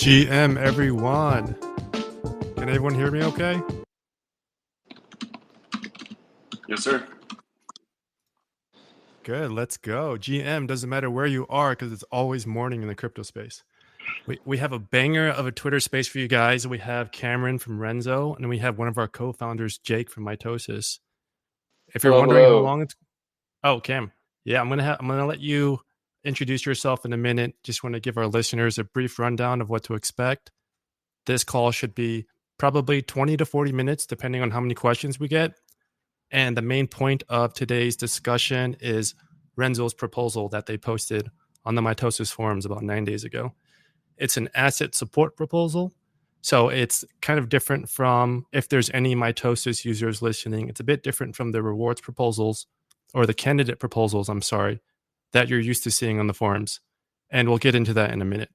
GM, everyone. Can everyone hear me okay? Yes, sir. Good, let's go. GM, doesn't matter where you are because it's always morning in the crypto space. We have a banger of a Twitter space for you guys. We have Cameron from Renzo, and we have one of our co-founders, Jake from Mitosis. If you're wondering how long it's... Oh, Cam. Yeah, I'm gonna let you introduce yourself in a minute. Just want to give our listeners a brief rundown of what to expect. This call should be probably 20 to 40 minutes, depending on how many questions we get. And the main point of today's discussion is Renzo's proposal that they posted on the Mitosis forums about 9 days ago. It's an asset support proposal. So it's kind of different from, if there's any Mitosis users listening, it's a bit different from the rewards proposals or the candidate proposals, that you're used to seeing on the forums. And we'll get into that in a minute.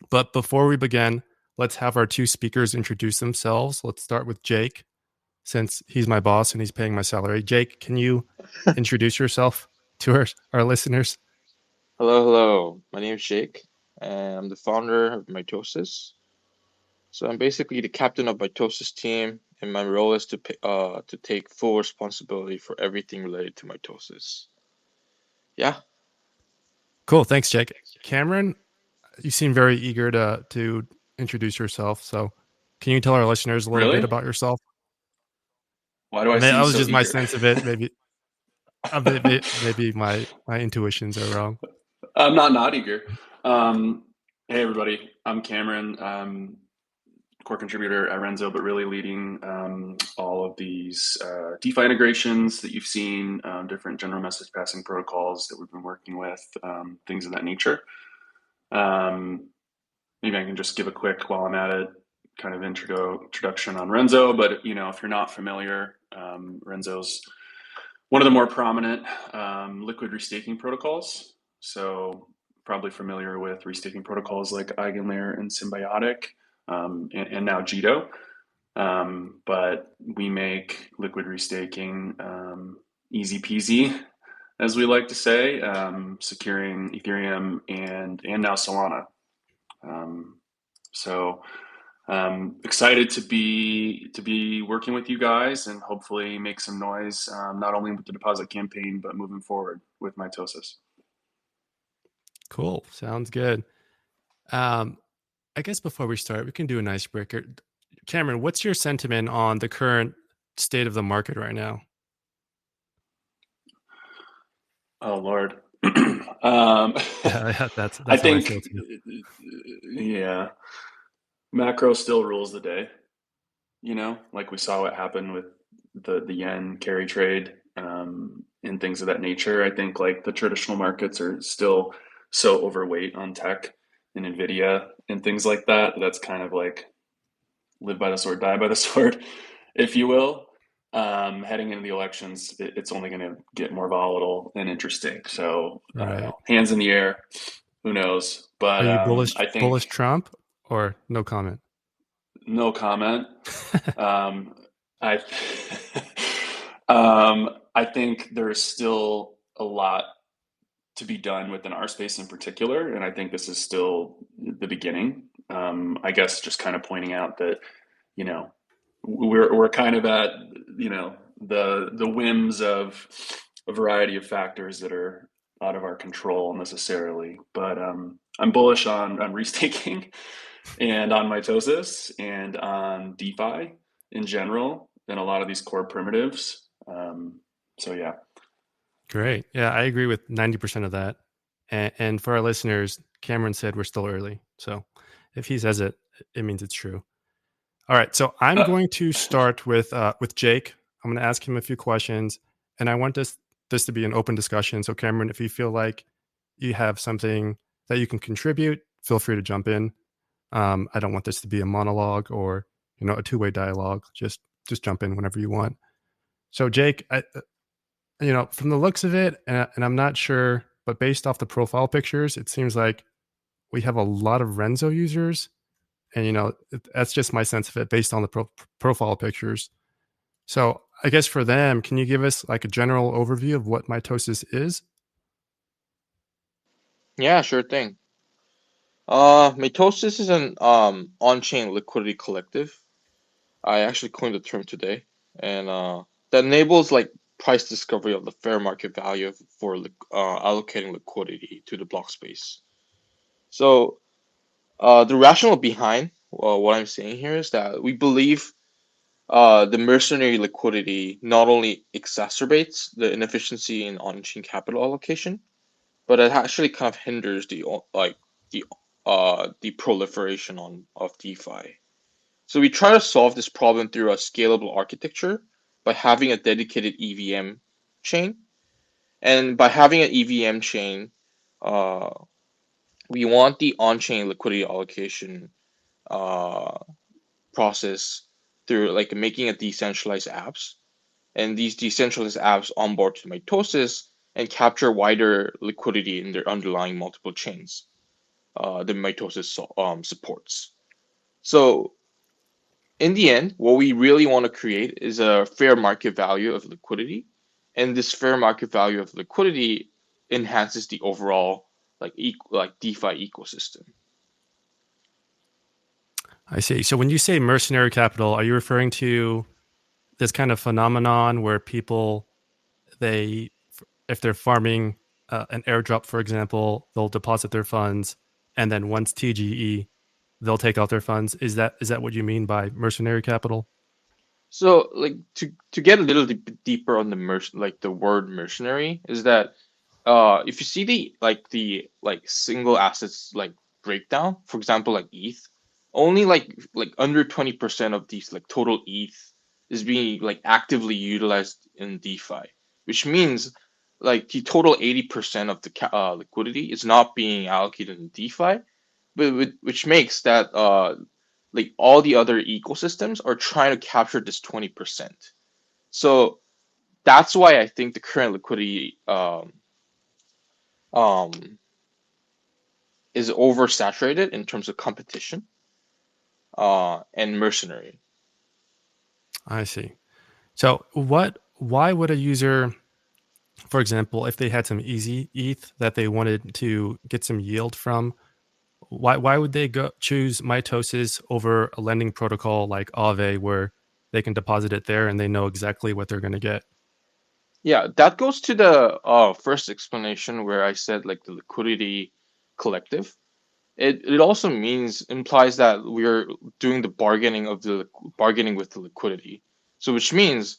But before we begin, let's have our two speakers introduce themselves. Let's start with Jake, since he's my boss and he's paying my salary. Jake, can you introduce yourself to our listeners? Hello. My name is Jake, and I'm the founder of Mitosis. So I'm basically the captain of Mitosis team, and my role is to take full responsibility for everything related to Mitosis. Yeah. Cool. Thanks, Jake. Cameron, you seem very eager to introduce yourself. So can you tell our listeners a little bit about yourself? Why do I seem that was so just eager? My sense of it. Maybe my intuitions are wrong. I'm not eager. Hey, everybody. I'm Cameron. Core contributor at Renzo, but really leading all of these DeFi integrations that you've seen, different general message passing protocols that we've been working with, things of that nature. Maybe I can just give a quick, while I'm at it, kind of introduction on Renzo. But if you're not familiar, Renzo's one of the more prominent liquid restaking protocols. So probably familiar with restaking protocols like Eigenlayer and Symbiotic, and now Jito. But we make liquid restaking easy peasy, as we like to say, securing Ethereum and now Solana. So excited to be working with you guys and hopefully make some noise, not only with the deposit campaign, but moving forward with Mitosis. Cool. Sounds good. I guess before we start, we can do an icebreaker. Cameron, what's your sentiment on the current state of the market right now? Oh, Lord. That's I how I think, feel too. Yeah, macro still rules the day. Like we saw what happened with the yen carry trade, and things of that nature. I think like the traditional markets are still so overweight on tech and Nvidia and things like that. That's kind of like live by the sword, die by the sword, if you will. Heading into the elections, it's only going to get more volatile and interesting. So I don't know, hands in the air, who knows? But are you bullish? I think bullish Trump or no comment? No comment. I I think there's still a lot to be done within our space in particular, and I think this is still the beginning. I guess just kind of pointing out that we're kind of at the whims of a variety of factors that are out of our control necessarily. But I'm bullish on restaking and on Mitosis and on DeFi in general and a lot of these core primitives. So yeah. Great. Yeah, I agree with 90% of that. And for our listeners, Cameron said we're still early. So if he says it, it means it's true. All right. So I'm going to start with Jake. I'm going to ask him a few questions, and I want this to be an open discussion. So Cameron, if you feel like you have something that you can contribute, feel free to jump in. I don't want this to be a monologue or a two-way dialogue. Just jump in whenever you want. So Jake, from the looks of it, and I'm not sure, but based off the profile pictures, it seems like we have a lot of Renzo users. And, that's just my sense of it based on the profile pictures. So I guess for them, can you give us like a general overview of what Mitosis is? Yeah, sure thing. Mitosis is an on-chain liquidity collective. I actually coined the term today, and that enables like price discovery of the fair market value for allocating liquidity to the block space. So the rationale behind what I'm saying here is that we believe the mercenary liquidity not only exacerbates the inefficiency in on-chain capital allocation, but it actually kind of hinders the the proliferation of DeFi. So we try to solve this problem through a scalable architecture by having a dedicated EVM chain, and by having an EVM chain, uh, we want the on-chain liquidity allocation uh, process through like making a decentralized apps, and these decentralized apps onboard to Mitosis and capture wider liquidity in their underlying multiple chains. The Mitosis supports. So in the end, what we really want to create is a fair market value of liquidity, and this fair market value of liquidity enhances the overall like DeFi ecosystem. I see. So when you say mercenary capital, are you referring to this kind of phenomenon where people, they, if they're farming an airdrop, for example, they'll deposit their funds, and then once TGE, they'll take out their funds. Is that what you mean by mercenary capital? So like to get a little deeper on the like the word mercenary is that if you see the single assets like breakdown, for example like ETH, only like under 20% of these like total ETH is being like actively utilized in DeFi, which means like the total 80% of the liquidity is not being allocated in DeFi, but which makes that like all the other ecosystems are trying to capture this 20%. So that's why I think the current liquidity um, is oversaturated in terms of competition and mercenary. I see. So why would a user, for example, if they had some easy ETH that they wanted to get some yield from, why would they go choose mitosis over a lending protocol like Aave where they can deposit it there and they know exactly what they're going to get? Yeah, that goes to the first explanation where I said like the liquidity collective. It also means implies that we're doing the bargaining with the liquidity. So which means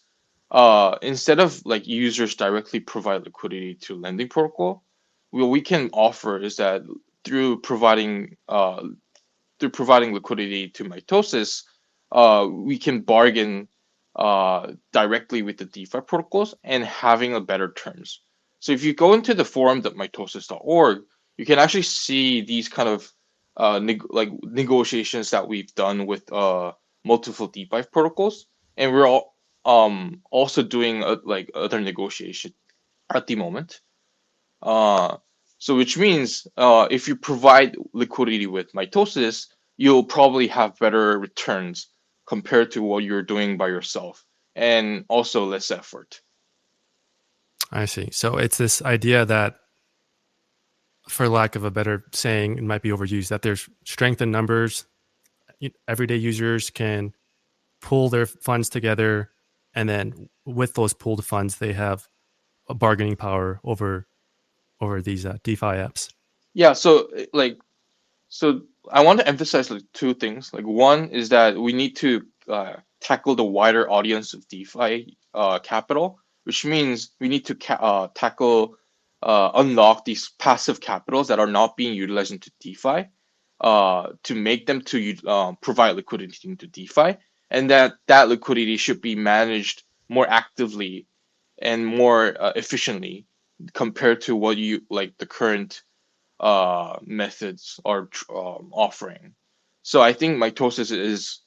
instead of like users directly provide liquidity to lending protocol, what we can offer is that through providing liquidity to Mitosis, we can bargain directly with the DeFi protocols and having a better terms. So if you go into the forum.mitosis.org, you can actually see these kind of negotiations that we've done with multiple DeFi protocols, and we're all also doing like other negotiation at the moment. Uh, so which means if you provide liquidity with Mitosis, you'll probably have better returns compared to what you're doing by yourself, and also less effort. I see. So it's this idea that, for lack of a better saying, it might be overused, that there's strength in numbers. Everyday users can pool their funds together, and then with those pooled funds, they have a bargaining power over these DeFi apps. Yeah, so I want to emphasize like two things. Like one is that we need to tackle the wider audience of DeFi capital, which means we need to tackle unlock these passive capitals that are not being utilized into DeFi, to make them to provide liquidity into DeFi, and that liquidity should be managed more actively and more efficiently compared to what you like the current methods are offering. So I think mitosis is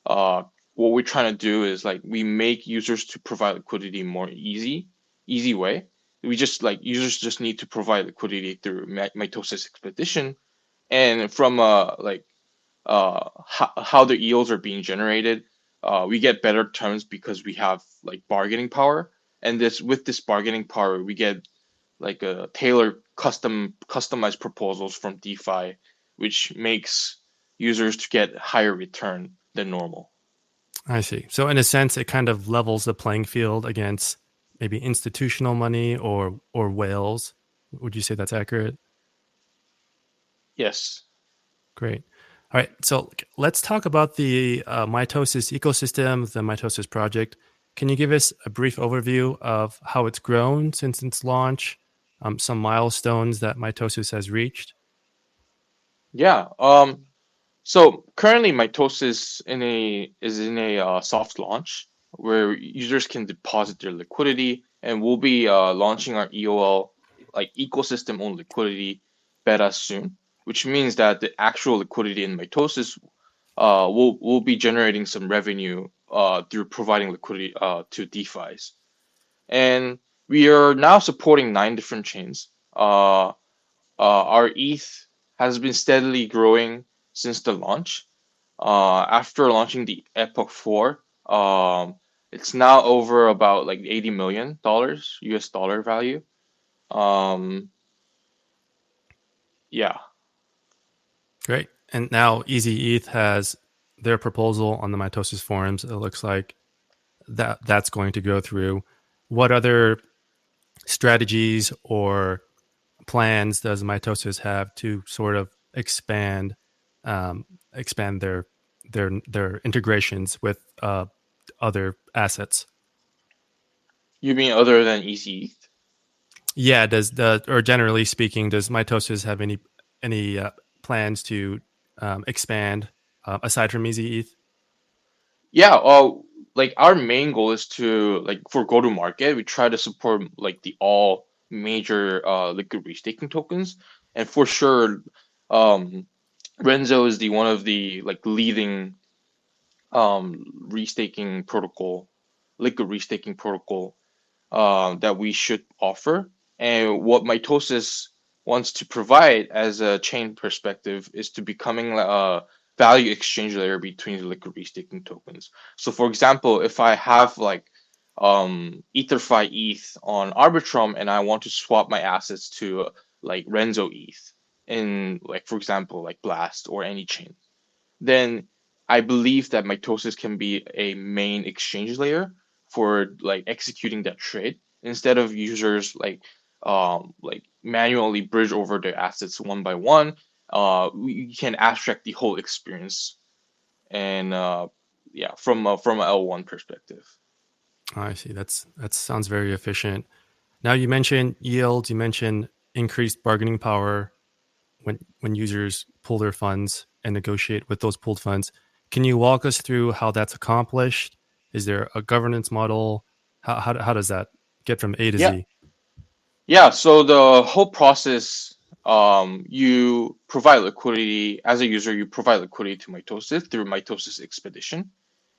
uh, what we're trying to do is like we make users to provide liquidity more easy way. We just like users just need to provide liquidity through mitosis expedition, and from how the yields are being generated, we get better terms because we have like bargaining power, and this with this bargaining power we get like a tailored customized proposals from DeFi which makes users to get higher return than normal. I see. So in a sense, it kind of levels the playing field against maybe institutional money or whales. Would you say that's accurate? Yes. Great. All right. So let's talk about the Mitosis ecosystem, the Mitosis project. Can you give us a brief overview of how it's grown since its launch, some milestones that Mitosis has reached? Yeah. So currently, Mitosis is in a soft launch where users can deposit their liquidity, and we'll be launching our EOL, like ecosystem owned liquidity, beta soon, which means that the actual liquidity in Mitosis will be generating some revenue through providing liquidity to DeFi's. And we are now supporting 9 different chains. Our ETH has been steadily growing since the launch. After launching the Epoch 4, it's now over about like $80 million US dollar value. Um, yeah. Great. And now Easy ETH has their proposal on the Mitosis forums. It looks like that's going to go through. What other strategies or plans does Mitosis have to sort of expand their integrations with other assets? You mean other than Easy ETH? Yeah, or generally speaking, does Mitosis have any plans to expand aside from Easy ETH? Yeah, like our main goal is to like for go to market, we try to support like the all major liquid restaking tokens, and for sure, um, Renzo is the one of the like leading restaking protocol, liquid restaking protocol that we should offer. And what Mitosis wants to provide as a chain perspective is to becoming a value exchange layer between the liquid restaking tokens. So, for example, if I have like EtherFi ETH on Arbitrum and I want to swap my assets to like Renzo ETH in like for example like Blast or any chain, then I believe that mitosis can be a main exchange layer for like executing that trade instead of users like manually bridge over their assets one by one. We can abstract the whole experience and yeah, from a L1 perspective. I see. That sounds very efficient. Now you mentioned yields. You mentioned increased bargaining power when users pull their funds and negotiate with those pooled funds. Can you walk us through how that's accomplished? Is there a governance model? How does that get from A to Yeah, Z? yeah, so the whole process, you provide liquidity as a user, you provide liquidity to Mitosis through Mitosis Expedition.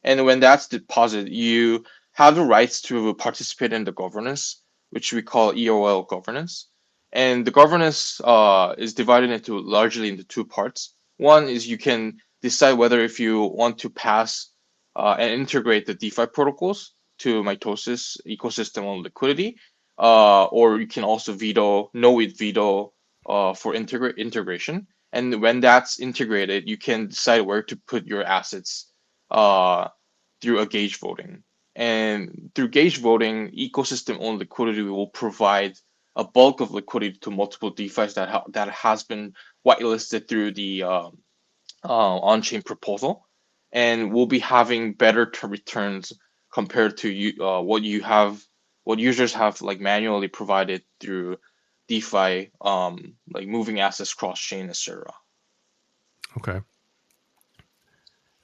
And when that's deposited, you have the rights to participate in the governance, which we call EOL governance. And the governance is divided into largely into 2 parts. One is you can decide whether if you want to pass and integrate the DeFi protocols to Mitosis ecosystem on liquidity, or you can also veto, no-it veto for integration. And when that's integrated, you can decide where to put your assets uh, through a gauge voting. And through gauge voting, ecosystem-owned liquidity will provide a bulk of liquidity to multiple DeFi's that has been whitelisted through the on-chain proposal, and we'll be having better returns compared to what users have like manually provided through DeFi, like moving assets cross-chain, etc. Okay.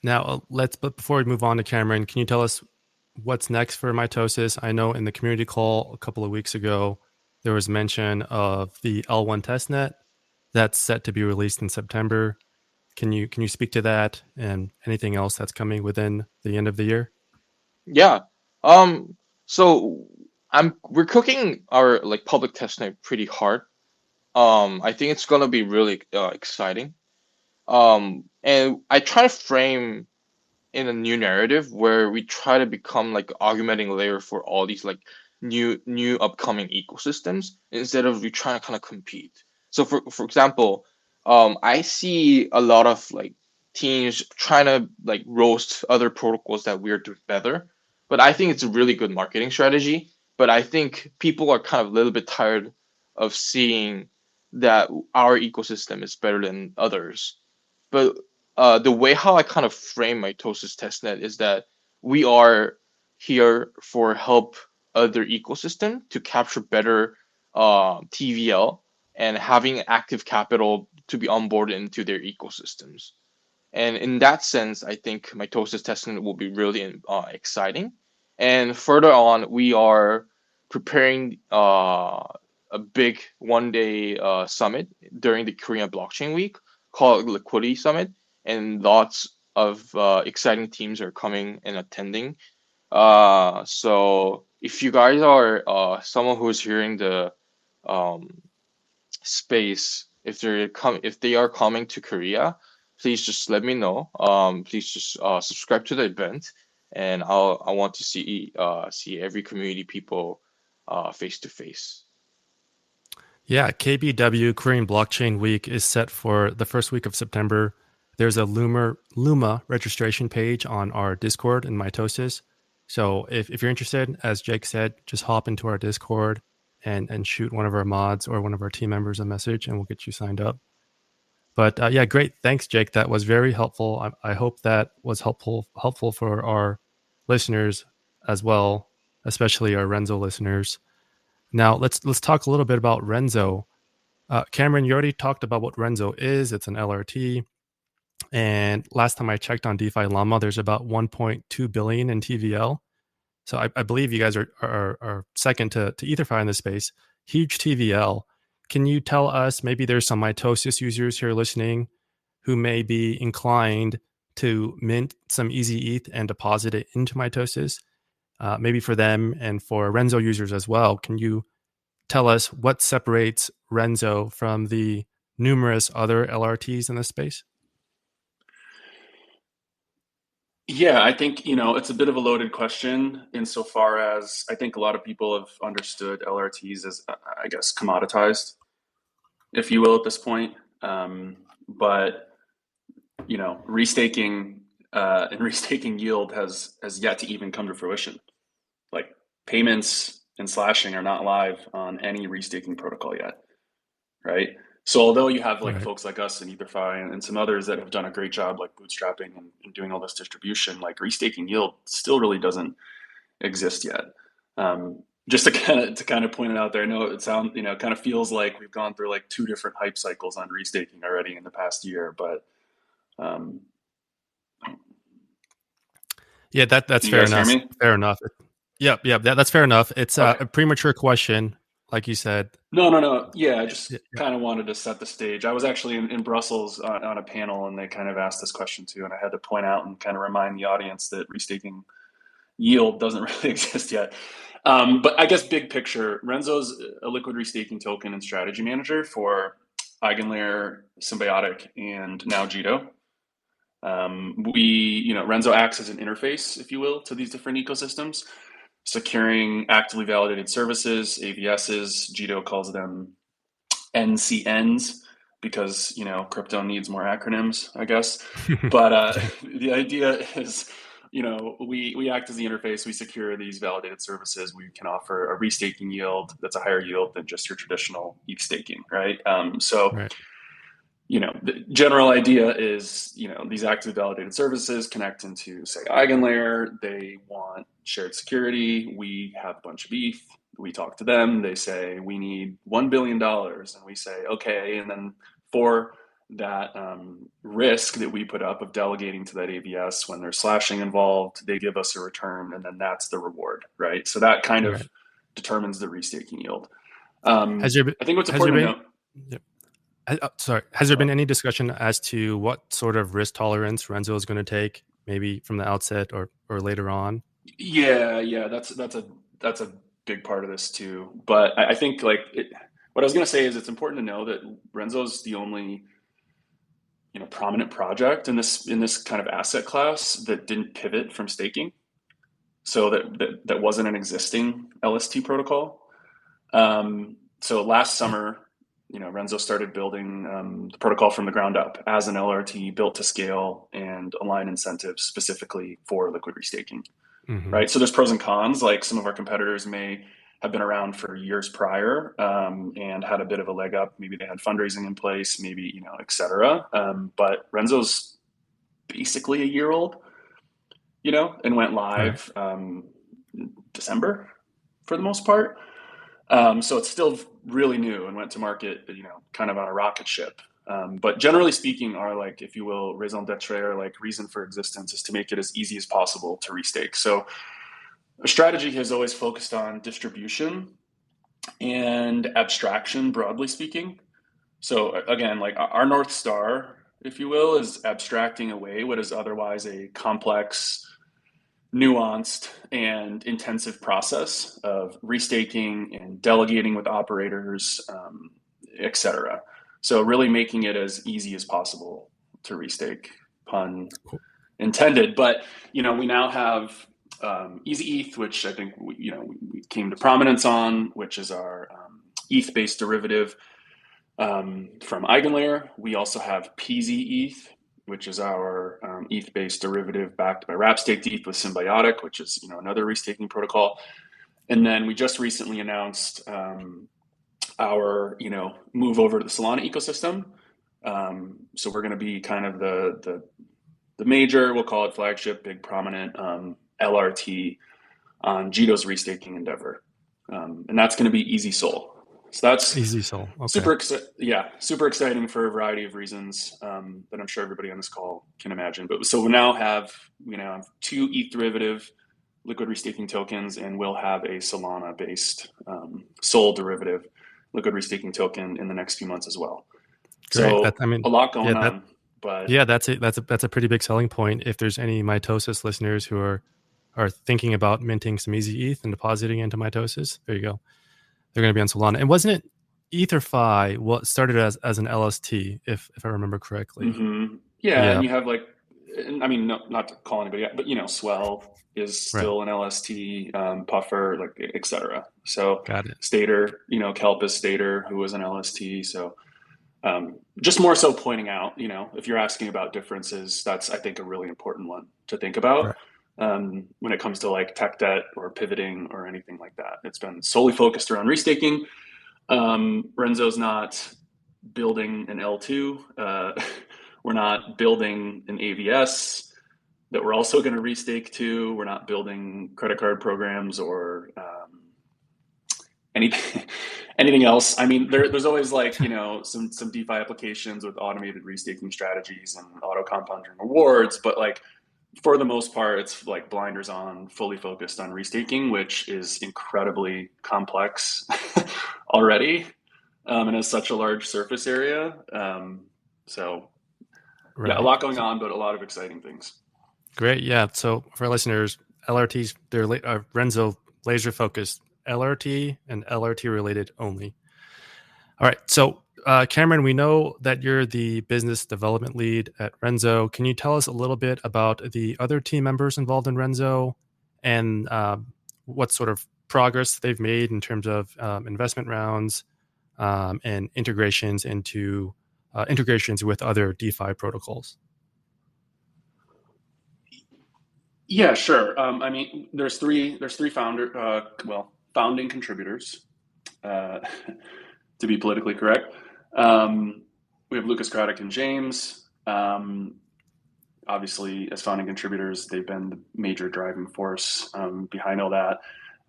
Now but before we move on to Cameron, can you tell us what's next for Mitosis? I know in the community call a couple of weeks ago, there was mention of the L1 testnet that's set to be released in September. Can you speak to that and anything else that's coming within the end of the year? Yeah. So we're cooking our like public testnet pretty hard. I think it's gonna be really exciting. And I try to frame in a new narrative where we try to become like augmenting layer for all these like new upcoming ecosystems instead of we trying to kind of compete. So for example, I see a lot of like teams trying to like roast other protocols that we're doing better. But I think it's a really good marketing strategy. But I think people are kind of a little bit tired of seeing that our ecosystem is better than others. But the way how I kind of frame my Tosis testnet is that we are here for help other ecosystem to capture better TVL and having active capital to be onboarded into their ecosystems. And in that sense, I think mitosis testing will be really exciting. And further on, we are preparing a big 1 day summit during the Korean Blockchain Week called Liquidity Summit. And lots of exciting teams are coming and attending. So if you guys are someone who's hearing the um, space, if they are coming to Korea, please just let me know. Please just subscribe to the event, and I want to see every community people face to face. Yeah, KBW Korean Blockchain Week is set for the first week of September. There's a Luma registration page on our Discord in Mitosis. So if you're interested, as Jake said, just hop into our Discord and shoot one of our mods or one of our team members a message, and we'll get you signed up. But yeah, great. Thanks, Jake. That was very helpful. I hope that was helpful for our listeners as well, especially our Renzo listeners. Now let's talk a little bit about Renzo. Cameron, you already talked about what Renzo is. It's an LRT. And last time I checked on DeFi Llama, there's about 1.2 billion in TVL. So I believe you guys are second to EtherFi in this space. Huge TVL. Can you tell us, maybe there's some Mitosis users here listening who may be inclined to mint some Easy ETH and deposit it into Mitosis? Maybe for them and for Renzo users as well. Can you tell us what separates Renzo from the numerous other LRTs in this space? Yeah, I think, it's a bit of a loaded question insofar as I think a lot of people have understood LRTs as, I guess, commoditized, if you will, at this point. But, restaking and restaking yield has yet to even come to fruition. Like payments and slashing are not live on any restaking protocol yet, right? So although you have like Right. folks like us and EtherFi and some others that have done a great job like bootstrapping and doing all this distribution, like restaking yield still really doesn't exist yet. Just to kind of point it out there, I know it sounds, kind of feels like we've gone through like two different hype cycles on restaking already in the past year, but um, Yeah, that's can you fair guys hear enough. me? Fair enough. Yep. That's fair enough. It's Okay. a premature question, like you said. No. Yeah, I Yeah, just kind of wanted to set the stage. I was actually in Brussels on a panel, and they kind of asked this question too, and I had to point out and kind of remind the audience that restaking yield doesn't really exist yet. But I guess big picture, Renzo's a liquid restaking token and strategy manager for Eigenlayer, Symbiotic, and now Jito. Renzo acts as an interface, if you will, to these different ecosystems, securing actively validated services, AVSs. Jito calls them NCNs because crypto needs more acronyms, I guess. But yeah, the idea is, we act as the interface. We secure these validated services. We can offer a restaking yield that's a higher yield than just your traditional ETH staking, right? So right. the general idea is, these active validated services connect into, say, Eigenlayer. They want shared security. We have a bunch of ETH. We talk to them. They say, we need $1 billion. And we say, okay. And then for that risk that we put up of delegating to that AVS, when there's slashing involved, they give us a return. And then that's the reward, right? So that kind of Right. determines the restaking yield. Has there been, I think what's has there important to been, note, yep. Sorry, has there uh, been any discussion as to what sort of risk tolerance Renzo is going to take, maybe from the outset or later on? Yeah, that's a big part of this too. But I think what I was going to say is it's important to know that Renzo's the only prominent project in this kind of asset class that didn't pivot from staking. So that wasn't an existing LST protocol. So last summer, Renzo started building the protocol from the ground up as an LRT built to scale and align incentives specifically for liquid restaking, right? So there's pros and cons. Like some of our competitors may have been around for years prior and had a bit of a leg up. Maybe they had fundraising in place, maybe, et cetera. But Renzo's basically a year old, and went live December for the most part. So it's still really new and went to market, kind of on a rocket ship. But generally speaking, our, like, if you will, raison d'etre, or like reason for existence, is to make it as easy as possible to restake. So our strategy has always focused on distribution and abstraction, broadly speaking. So again, like our North Star, if you will, is abstracting away what is otherwise a complex, nuanced, and intensive process of restaking and delegating with operators, et cetera. So really making it as easy as possible to restake, pun intended. But, we now have Easy ETH, which I think, we came to prominence on, which is our ETH-based derivative from Eigenlayer. We also have PZ ETH, which is our ETH-based derivative backed by wrap staked ETH with Symbiotic, which is another restaking protocol. And then we just recently announced our move over to the Solana ecosystem. So we're going to be kind of the major, we'll call it flagship, big prominent LRT on Jito's restaking endeavor, and that's going to be Easy Sol. So that's Easy Sol. Okay. Super exciting for a variety of reasons that I'm sure everybody on this call can imagine. But so we now have 2 ETH derivative liquid restaking tokens, and we'll have a Solana based Sol derivative liquid restaking token in the next few months as well. Great. So a lot going on. But that's a pretty big selling point. If there's any Mitosis listeners who are thinking about minting some Easy ETH and depositing into Mitosis, there you go. They're going to be on Solana. And wasn't it EtherFi what started as an LST, if I remember correctly? Mm-hmm. Yeah, and you have not to call anybody out, but Swell is still an LST, Puffer, like, et cetera. So got it. Stater, Kelp is Stater, who was an LST. So just more so pointing out, if you're asking about differences, that's, I think, a really important one to think about. Right. When it comes to like tech debt or pivoting or anything like that. It's been solely focused around restaking. Renzo's not building an L2. We're not building an AVS that we're also going to restake to. We're not building credit card programs or anything else. I mean, there's always like, some DeFi applications with automated restaking strategies and auto compounding rewards, but like, for the most part, it's like blinders on, fully focused on restaking, which is incredibly complex already, and has such a large surface area. So a lot going on, but a lot of exciting things. Great. Yeah. So for our listeners, LRTs, they're Renzo laser focused LRT and LRT related only. All right. So Cameron, we know that you're the business development lead at Renzo. Can you tell us a little bit about the other team members involved in Renzo and what sort of progress they've made in terms of investment rounds and integrations with other DeFi protocols? Yeah, sure. I mean, there's three founding contributors, to be politically correct. We have Lucas Craddock and James. Obviously, as founding contributors, they've been the major driving force behind all that.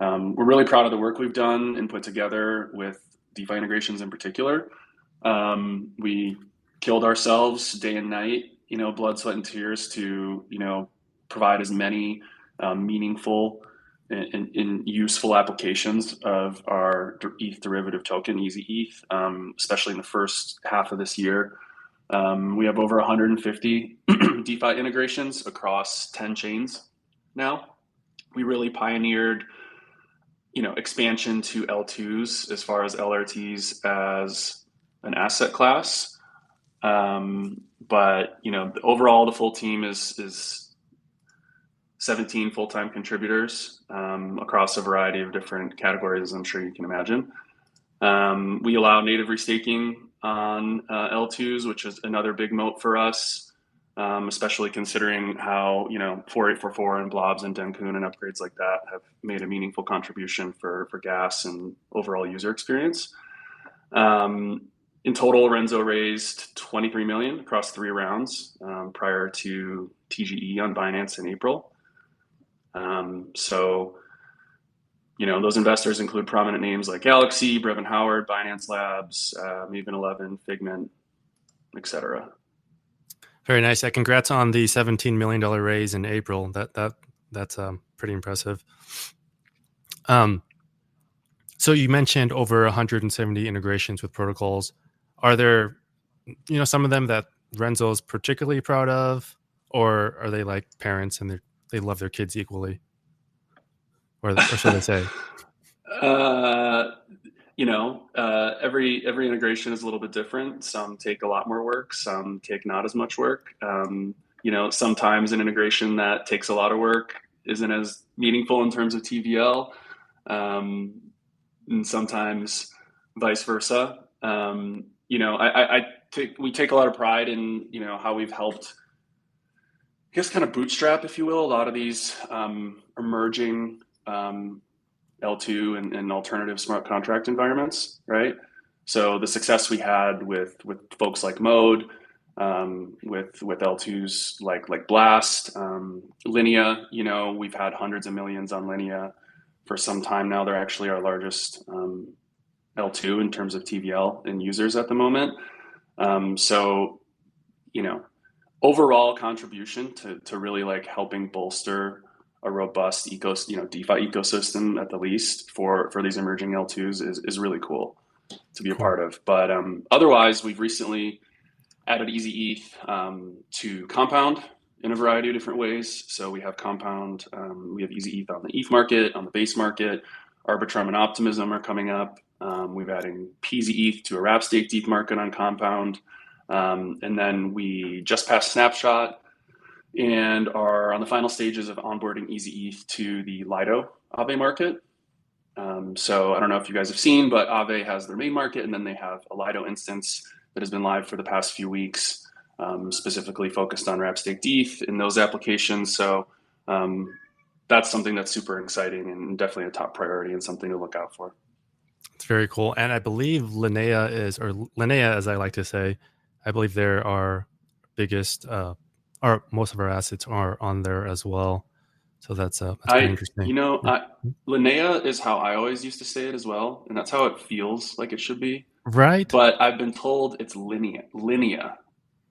We're really proud of the work we've done and put together with DeFi integrations in particular. We killed ourselves day and night, blood, sweat, and tears to, provide as many meaningful and useful applications of our ETH derivative token, Easy ETH, especially in the first half of this year. We have over 150 DeFi integrations across 10 chains now. We really pioneered, expansion to L2s as far as LRTs as an asset class. But, overall, the full team is 17 full-time contributors across a variety of different categories, as I'm sure you can imagine. We allow native restaking on L2s, which is another big moat for us, especially considering how 4844 and blobs and Denkun and upgrades like that have made a meaningful contribution for gas and overall user experience. In total, Renzo raised 23 million across 3 rounds prior to TGE on Binance in April. So, those investors include prominent names like Galaxy, Brevin Howard, Binance Labs, Maven 11, Figment, etc. Very nice. Yeah, congrats on the $17 million raise in April. That's pretty impressive. So you mentioned over 170 integrations with protocols. Are there, some of them that Renzo's particularly proud of, or are they like parents and they love their kids equally, or so they say? Every integration is a little bit different. Some take a lot more work. Some take not as much work. Sometimes an integration that takes a lot of work isn't as meaningful in terms of TVL, and sometimes vice versa. We take a lot of pride in how we've helped, I guess, kind of bootstrap, if you will, a lot of these emerging L2 and alternative smart contract environments, right? So the success we had with folks like Mode, with L2s like Blast, Linea, we've had hundreds of millions on Linea for some time now. They're actually our largest L2 in terms of TVL and users at the moment. So, overall contribution to really like helping bolster a robust DeFi ecosystem at the least for these emerging L2s is really cool to be a part of. But otherwise, we've recently added Easy ETH to Compound in a variety of different ways. So we have Compound, we have Easy ETH on the ETH market, on the base market. Arbitrum and Optimism are coming up. We've adding PZ ETH to a wrap staked ETH market on Compound. And then we just passed Snapshot and are on the final stages of onboarding Easy ETH to the Lido Aave market. So I don't know if you guys have seen, but Aave has their main market, and then they have a Lido instance that has been live for the past few weeks, specifically focused on wrap staked ETH in those applications. So that's something that's super exciting and definitely a top priority and something to look out for. It's very cool. And I believe Linea, as I like to say, I believe they're our biggest, most of our assets are on there as well. So that's pretty interesting. Linea is how I always used to say it as well. And that's how it feels like it should be. Right. But I've been told it's Linea,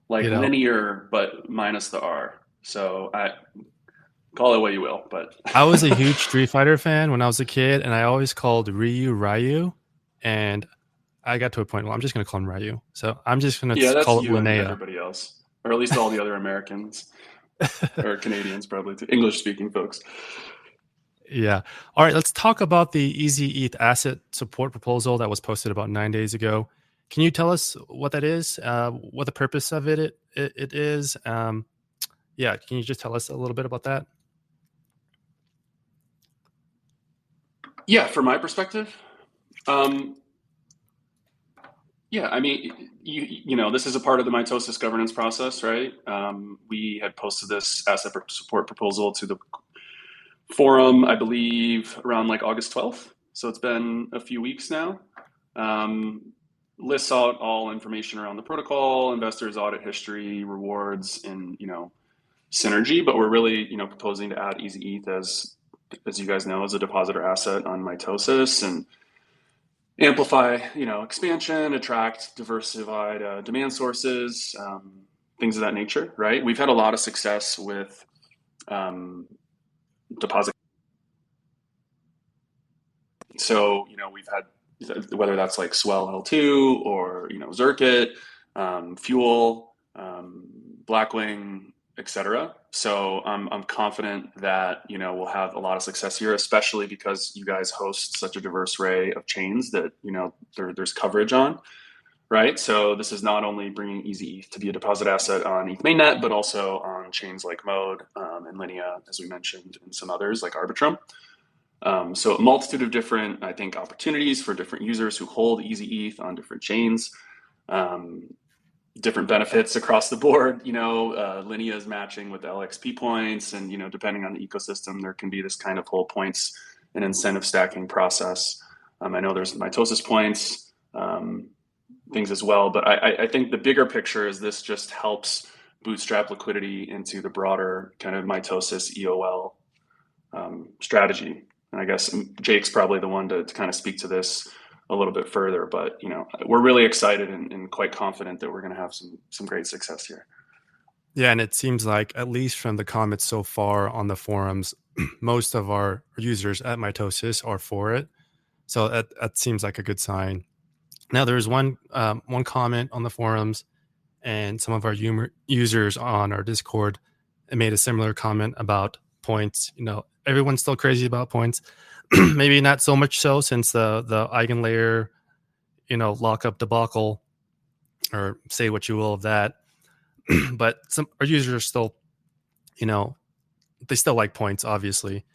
like linear, but minus the R. So I call it what you will, but I was a huge Street Fighter fan when I was a kid, and I always called Ryu, and I got to a point, well, I'm just going to call him Ryu. So I'm just going to call it Linea. And everybody else, or at least all the other Americans or Canadians, probably too, English-speaking folks. Yeah. All right, let's talk about the Easy ETH asset support proposal that was posted about 9 days ago. Can you tell us what that is, what the purpose of it is? Can you just tell us a little bit about that? Yeah, from my perspective, I mean, this is a part of the Mitosis governance process, right? We had posted this asset support proposal to the forum, I believe, around like August 12th. So it's been a few weeks now. Lists out all information around the protocol, investors' audit history, rewards, and synergy. But we're really proposing to add Easy ETH as you guys know, as a depositor asset on Mitosis and amplify expansion, attract diversified demand sources, things of that nature. Right? We've had a lot of success with deposit. So we've had, whether that's like Swell L2 or Zirkit, Fuel, Blackwing, etc. So I'm confident that we'll have a lot of success here, especially because you guys host such a diverse array of chains that there's coverage on, right? So this is not only bringing Easy ETH to be a deposit asset on ETH mainnet, but also on chains like Mode and Linea, as we mentioned, and some others like Arbitrum. So a multitude of different, I think, opportunities for different users who hold Easy ETH on different chains. Different benefits across the board. Linea is matching with LXP points, and depending on the ecosystem, there can be this kind of whole points and incentive stacking process. I know there's mitosis points, things as well, but I think the bigger picture is this just helps bootstrap liquidity into the broader kind of mitosis EOL strategy. And I guess Jake's probably the one to kind of speak to this a little bit further, but we're really excited and quite confident that we're going to have some great success here. Yeah, and it seems like, at least from the comments so far on the forums, most of our users at Mitosis are for it. So that seems like a good sign. Now, there's one comment on the forums, and some of our users on our Discord made a similar comment about points. Everyone's still crazy about points. Maybe not so much so since the eigenlayer, lockup debacle, or say what you will of that. But some our users are still, they still like points, obviously.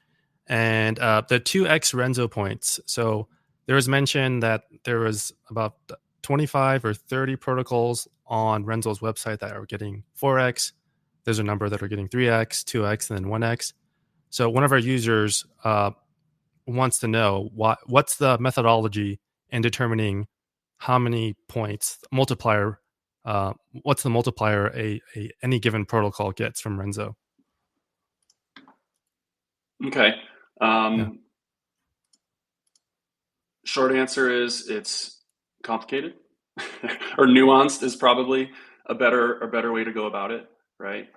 And the 2x Renzo points. So there was mention that there was about 25 or 30 protocols on Renzo's website that are getting 4x. There's a number that are getting 3x, 2x, and then 1x. So one of our users wants to know what's the methodology in determining how many points multiplier. What's the multiplier any given protocol gets from Renzo? Okay. Yeah. Short answer is it's complicated, or nuanced is probably a better way to go about it, right?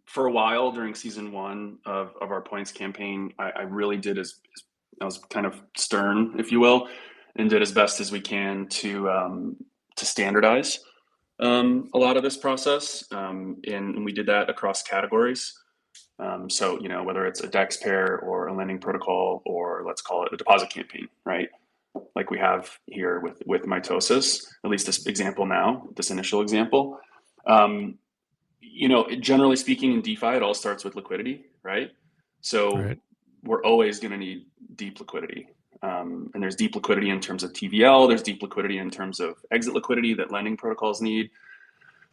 For a while during season 1 of our points campaign, I really did I was kind of stern, if you will, and did as best as we can to standardize a lot of this process, and we did that across categories. So whether it's a DEX pair or a lending protocol, or let's call it a deposit campaign, right? Like we have here with Mitosis, at least this example now, this initial example. Generally speaking, in DeFi, it all starts with liquidity, right? So Right. we're always going to need deep liquidity. And there's deep liquidity in terms of TVL. There's deep liquidity in terms of exit liquidity that lending protocols need.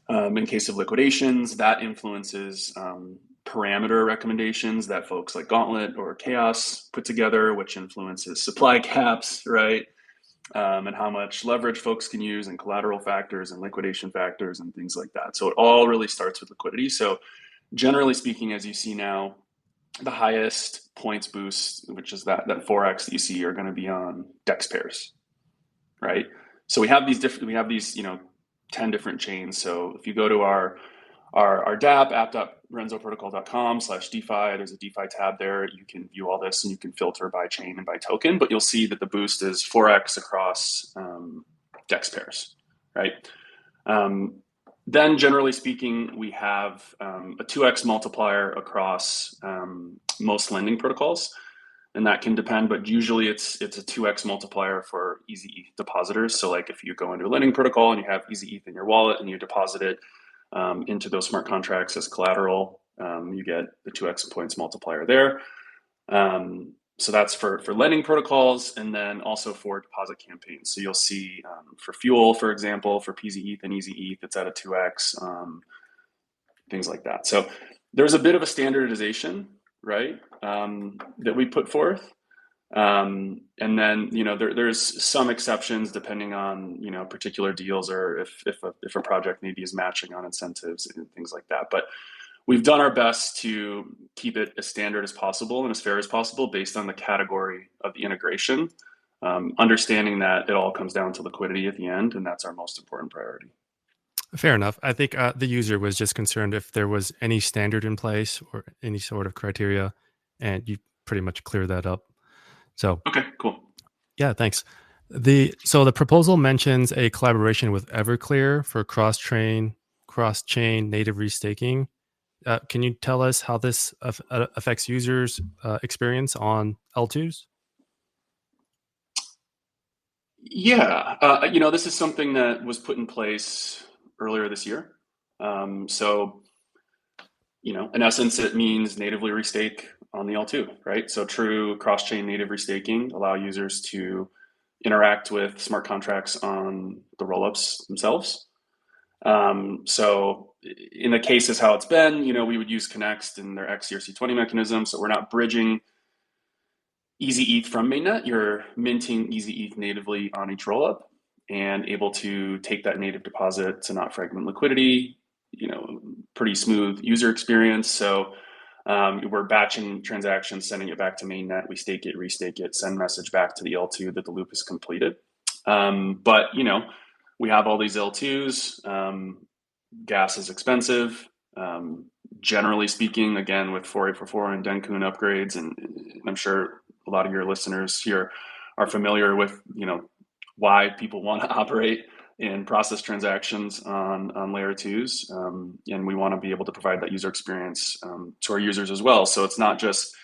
In case of liquidations, that influences parameter recommendations that folks like Gauntlet or Chaos put together, which influences supply caps, right? And how much leverage folks can use, and collateral factors and liquidation factors and things like that. So it all really starts with liquidity. So generally speaking, as you see now, the highest points boost, which is that 4x that you see, are going to be on DEX pairs, right? So we have these 10 different chains. So if you go to our DApp, app.renzoprotocol.com/DeFi, there's a DeFi tab there. You can view all this, and you can filter by chain and by token, but you'll see that the boost is 4x across DEX pairs, right? Then generally speaking, we have a 2x multiplier across most lending protocols, and that can depend, but usually it's a 2x multiplier for Easy ETH depositors. So like if you go into a lending protocol and you have Easy ETH in your wallet and you deposit it into those smart contracts as collateral, you get the 2x points multiplier there. So that's for lending protocols, and then also for deposit campaigns. So you'll see for Fuel, for example, for PZ ETH and Easy ETH, it's at a 2x, things like that. So there's a bit of a standardization, right, that we put forth. And then, there's some exceptions depending on, particular deals, or if a project maybe is matching on incentives and things like that. But we've done our best to keep it as standard as possible and as fair as possible based on the category of the integration, understanding that it all comes down to liquidity at the end, and that's our most important priority. Fair enough. I think the user was just concerned if there was any standard in place or any sort of criteria, and you pretty much cleared that up. So okay, cool. Yeah, thanks. So the proposal mentions a collaboration with Everclear for cross-chain native restaking. Can you tell us how this affects users' experience on L2s? Yeah, this is something that was put in place earlier this year. So, in essence, it means natively restake the L2, right? So true cross-chain native restaking allow users to interact with smart contracts on the rollups themselves. So in the cases how it's been, we would use Connext and their XERC20 mechanism. So we're not bridging Easy ETH from mainnet. You're minting Easy ETH natively on each rollup and able to take that native deposit to not fragment liquidity. Pretty smooth user experience. So we're batching transactions, sending it back to mainnet. We stake it, restake it, send message back to the L2 that the loop is completed. But we have all these L2s. Gas is expensive. Generally speaking, again, with 4844 and Denkun upgrades, and I'm sure a lot of your listeners here are familiar with, why people want to operate and process transactions on layer twos. And we want to be able to provide that user experience to our users as well. So it's not just,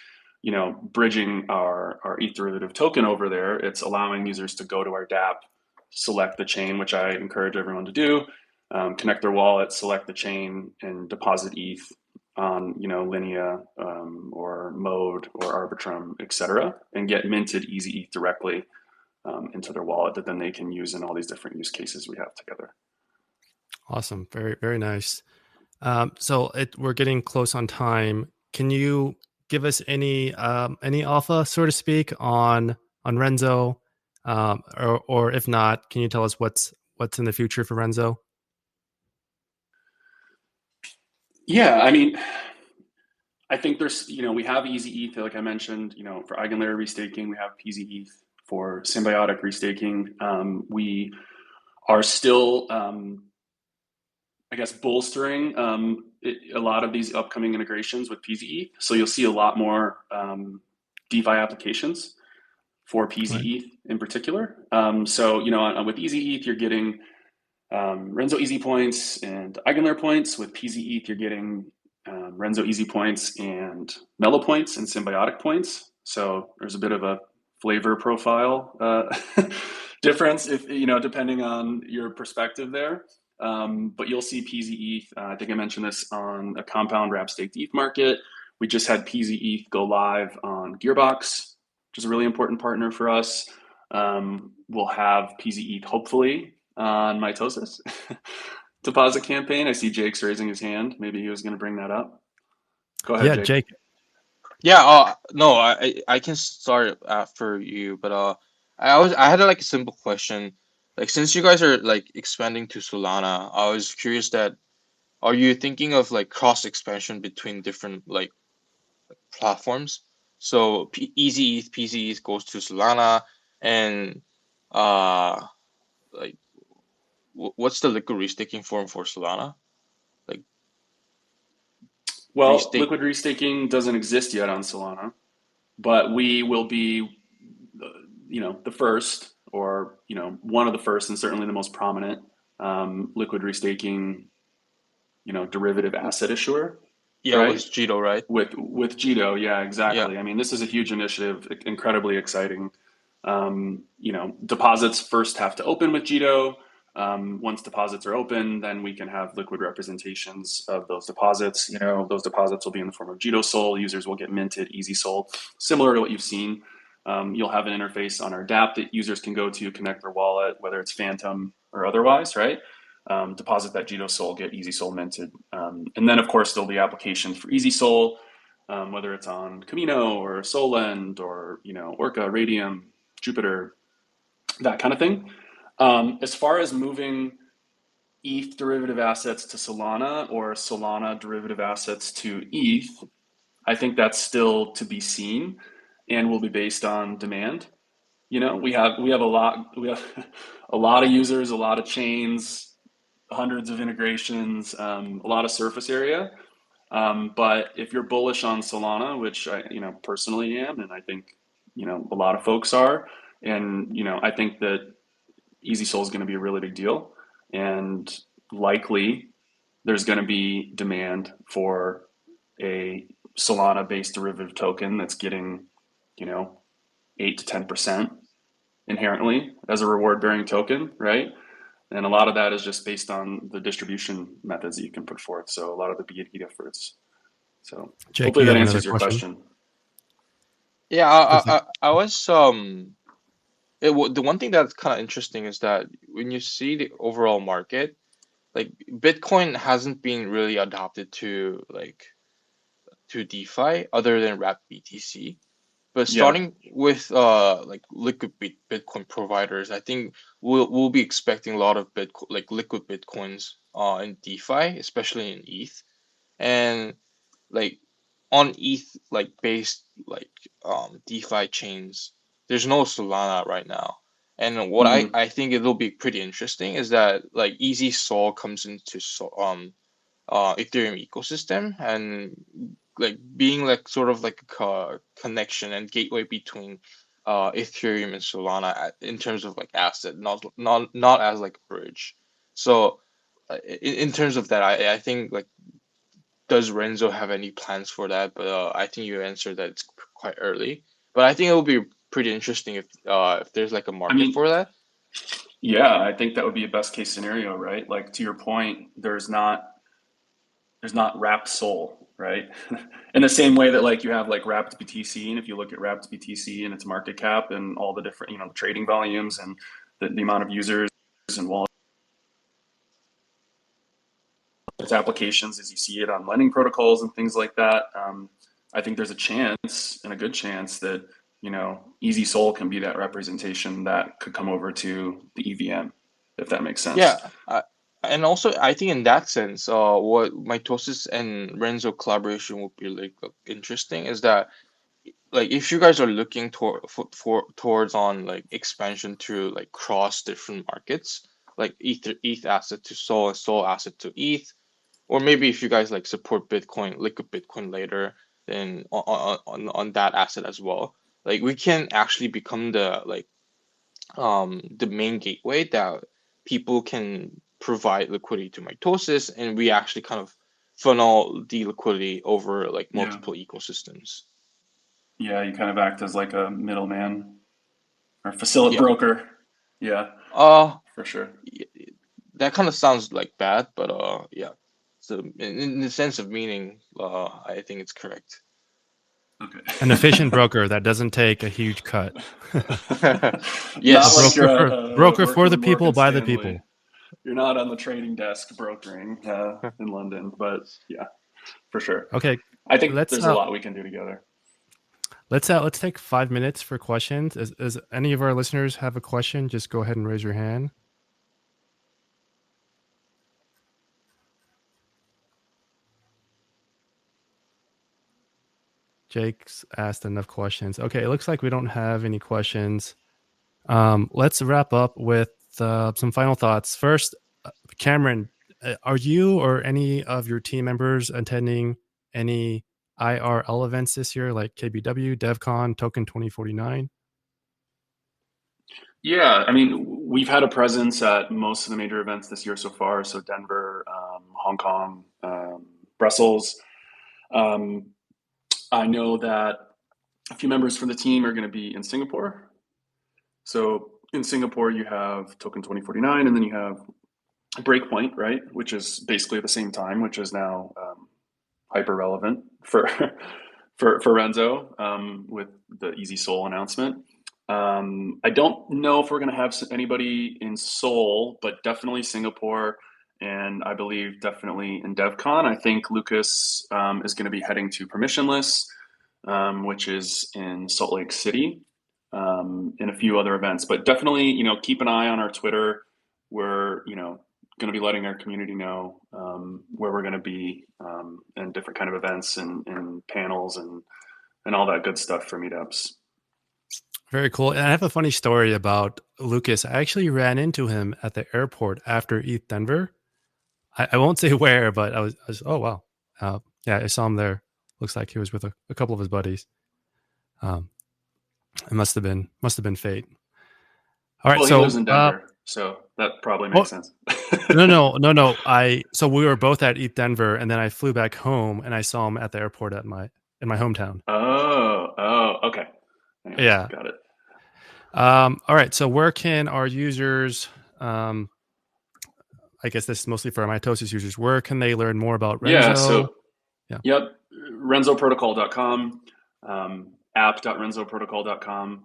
bridging our ETH derivative token over there. It's allowing users to go to our DApp, select the chain, which I encourage everyone to do, connect their wallet, select the chain, and deposit ETH on Linea or Mode or Arbitrum, etc., and get minted Easy ETH directly into their wallet that then they can use in all these different use cases we have together. Awesome. Very, very nice. So we're getting close on time. Can you give us any alpha, so to speak, on Renzo? Or if not, can you tell us what's in the future for Renzo? Yeah, I think there's, we have Easy ETH, like I mentioned, for eigenlayer restaking, we have PZ ETH for symbiotic restaking. We are still, I guess, bolstering a lot of these upcoming integrations with PZ ETH. So you'll see a lot more DeFi applications for PZ ETH in particular. So, with Easy ETH, you're getting Renzo Easy points and eigenlayer points. With PZ ETH, you're getting Renzo Easy points and Mellow points and symbiotic points. So there's a bit of a flavor profile difference, if depending on your perspective there. But you'll see PZ ETH. I think I mentioned this on a compound wrap staked ETH market. We just had PZ ETH go live on Gearbox, which is a really important partner for us. We'll have PZ ETH hopefully on Mitosis deposit campaign. I see Jake's raising his hand. Maybe he was going to bring that up. Go ahead, Yeah, Jake. Yeah, no, I can start after you, but I had like a simple question. Like, since you guys are like expanding to Solana, I was curious that are you thinking of like cross expansion between different like platforms? So Easy ETH, PZ ETH goes to Solana, and like what's the liquid restaking form for Solana? Like, well, liquid restaking doesn't exist yet on Solana, but we will be, the first, or one of the first, and certainly the most prominent liquid restaking, derivative asset issuer. Yeah, right? with Jito, right? With Jito, yeah, exactly. Yeah. This is a huge initiative, incredibly exciting. Deposits first have to open with Jito. Once deposits are open, then we can have liquid representations of those deposits. Those deposits will be in the form of Jito Sol. Users will get minted Easy Sol, similar to what you've seen. You'll have an interface on our DApp that users can go to connect their wallet, whether it's Phantom or otherwise, right? Deposit that Jito Sol, get Easy Sol minted. And then, of course, there'll be applications for Easy Sol, whether it's on Camino or Solend or, Orca, Radium, Jupiter, that kind of thing. As far as moving ETH derivative assets to Solana or Solana derivative assets to ETH, I think that's still to be seen and will be based on demand. We have a lot of users, a lot of chains, hundreds of integrations, a lot of surface area. But if you're bullish on Solana, which I, personally am, and I think, a lot of folks are, and, I think that Easy Sol is going to be a really big deal, and likely there's going to be demand for a Solana-based derivative token that's getting, 8 to 10% inherently as a reward-bearing token, right? And a lot of that is just based on the distribution methods that you can put forth. So a lot of the BD efforts. So Jake, hopefully you that had answers another your question. Yeah, Because I was the one thing that's kind of interesting is that when you see the overall market, like Bitcoin hasn't been really adopted to DeFi other than Wrap BTC. But Yeah. starting with like liquid Bitcoin providers, I think we'll be expecting a lot of Bitcoin like liquid Bitcoins in DeFi, especially in ETH. And like on ETH like based like DeFi chains, there's no Solana right now. And what Mm-hmm. I think it'll be pretty interesting is that like Easy Sol comes into Ethereum ecosystem and like being like sort of like a connection and gateway between Ethereum and Solana in terms of like asset, not as like a bridge. So in terms of that, I think like does Renzo have any plans for that? But I think you answered that it's quite early. But I think it will be pretty interesting if there's like a I market mean, for that. yeah, I think that would be a best case scenario, right? Like to your point, there's not wrapped soul, right? In the same way that like you have like wrapped BTC, and if you look at wrapped BTC and its market cap and all the different, the trading volumes and the amount of users and wallet its applications as you see it on lending protocols and things like that. I think there's a chance and a good chance that Easy Soul can be that representation that could come over to the EVM, if that makes sense. Yeah, and also I think in that sense, what Mitosis and Renzo collaboration would be like interesting is that like if you guys are looking towards on like expansion to like cross different markets, like ETH asset to Sol and Sol asset to ETH, or maybe if you guys like support Bitcoin, liquid Bitcoin later, then on that asset as well, like we can actually become the main gateway that people can provide liquidity to Mitosis, and we actually kind of funnel the liquidity over like Yeah. multiple ecosystems. Yeah, you kind of act as like a middleman or facility Yeah. broker. Yeah, Uh, for sure. that kind of sounds like bad, but yeah. So in the sense of meaning, I think it's correct. Okay. an efficient broker that doesn't take a huge cut. A Not Yes. like you're at broker working for the with people Morgan by the Stanley. people. You're not on the trading desk brokering in London, but yeah, for sure. Okay, I think let's there's a lot we can do together. let's take 5 minutes for questions. Does any of our listeners have a question? Just go ahead and raise your hand. Jake's asked enough questions. Okay, it looks like we don't have any questions. Let's wrap up with some final thoughts. First, Cameron, are you or any of your team members attending any IRL events this year, like KBW, DevCon, Token 2049? Yeah, I mean, we've had a presence at most of the major events this year so far. So Denver, Hong Kong, Brussels. Um, I know that a few members from the team are going to be in Singapore. So in Singapore, you have Token 2049, and then you have Breakpoint, right? Which is basically at the same time, which is now hyper relevant for for Renzo with the Easy Soul announcement. I don't know if we're going to have anybody in Seoul, but definitely Singapore, and I believe definitely in DevCon. I think Lucas is going to be heading to Permissionless, which is in Salt Lake City, and a few other events. But definitely, keep an eye on our Twitter. We're, going to be letting our community know where we're going to be and different kind of events and panels and all that good stuff for meetups. Very cool. And I have a funny story about Lucas. I actually ran into him at the airport after ETH Denver. I won't say where, but I was oh, wow. Yeah, I saw him there. Looks like he was with a couple of his buddies. It must have been fate. All right, Well, he lives so in Denver, so that probably oh, makes sense. no. So we were both at ETH Denver, and then I flew back home, and I saw him at the airport in my hometown. Okay. Anyway, Yeah. got it. All right. So where can our users? I guess this is mostly for our Mitosis users. Where can they learn more about Renzo? Yeah. So, yep, renzoprotocol.com. app.renzoprotocol.com.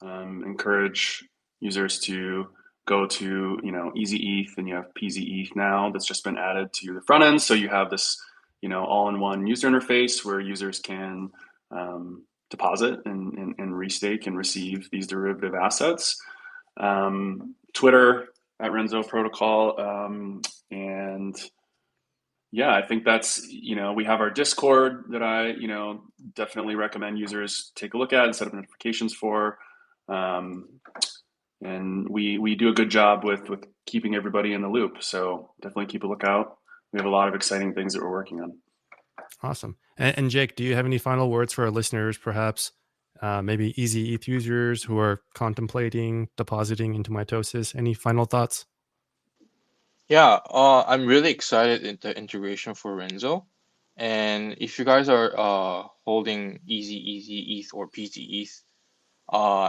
Encourage users to go to, Easy ETH, and you have PZ ETH now that's just been added to the front end. So you have this, all-in-one user interface where users can deposit and restake and receive these derivative assets. Twitter at Renzo Protocol, and yeah, I think that's, we have our Discord that I, definitely recommend users take a look at and set up notifications for. And we do a good job with keeping everybody in the loop. So definitely keep a lookout. We have a lot of exciting things that we're working on. Awesome. And Jake, do you have any final words for our listeners, perhaps maybe Easy ETH users who are contemplating depositing into Mitosis? Any final thoughts? Yeah, I'm really excited in the integration for Renzo. And if you guys are holding Easy ETH or PZ ETH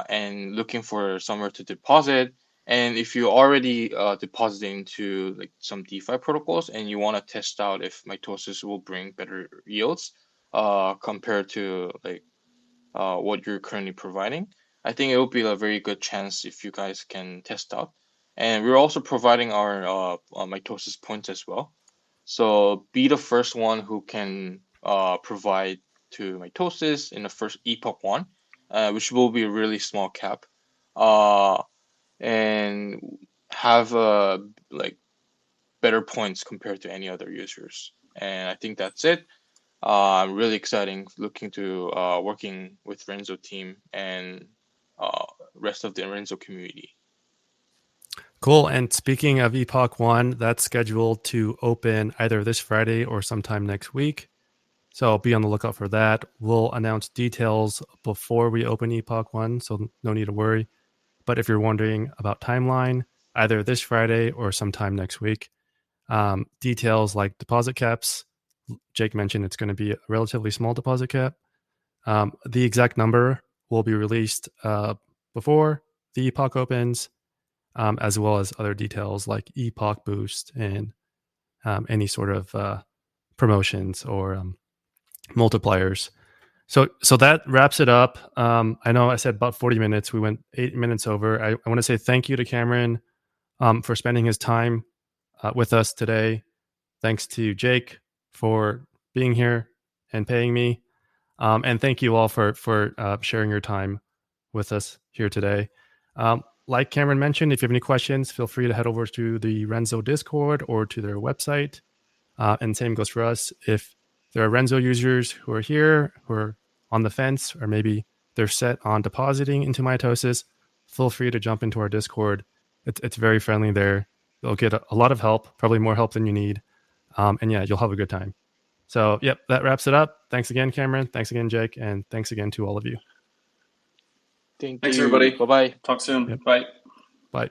and looking for somewhere to deposit, and if you're already depositing to like some DeFi protocols and you want to test out if Mitosis will bring better yields compared to like what you're currently providing, I think it will be a very good chance if you guys can test out. And we're also providing our Mitosis points as well. So be the first one who can provide to Mitosis in the first Epoch 1, which will be a really small cap, and have like better points compared to any other users. And I think that's it. I'm really exciting looking to working with Renzo team and rest of the Renzo community. Cool. And speaking of Epoch 1, that's scheduled to open either this Friday or sometime next week. So be on the lookout for that. We'll announce details before we open Epoch 1, so no need to worry. But if you're wondering about timeline, either this Friday or sometime next week, details like deposit caps, Jake mentioned it's going to be a relatively small deposit cap. The exact number will be released before the Epoch opens, as well as other details like Epoch Boost and any sort of promotions or multipliers. So that wraps it up. I know I said about 40 minutes. We went 8 minutes over. I want to say thank you to Cameron for spending his time with us today. Thanks to Jake for being here and paying me. And thank you all for sharing your time with us here today. Like Cameron mentioned, if you have any questions, feel free to head over to the Renzo Discord or to their website. And same goes for us. If there are Renzo users who are here, who are on the fence, or maybe they're set on depositing into Mitosis, feel free to jump into our Discord. It's very friendly there. You'll get a lot of help, probably more help than you need. And yeah, you'll have a good time. So, yep, that wraps it up. Thanks again, Cameron. Thanks again, Jake. And thanks again to all of you. Thanks, everybody. Bye-bye. Talk soon. Yep. Bye. Bye.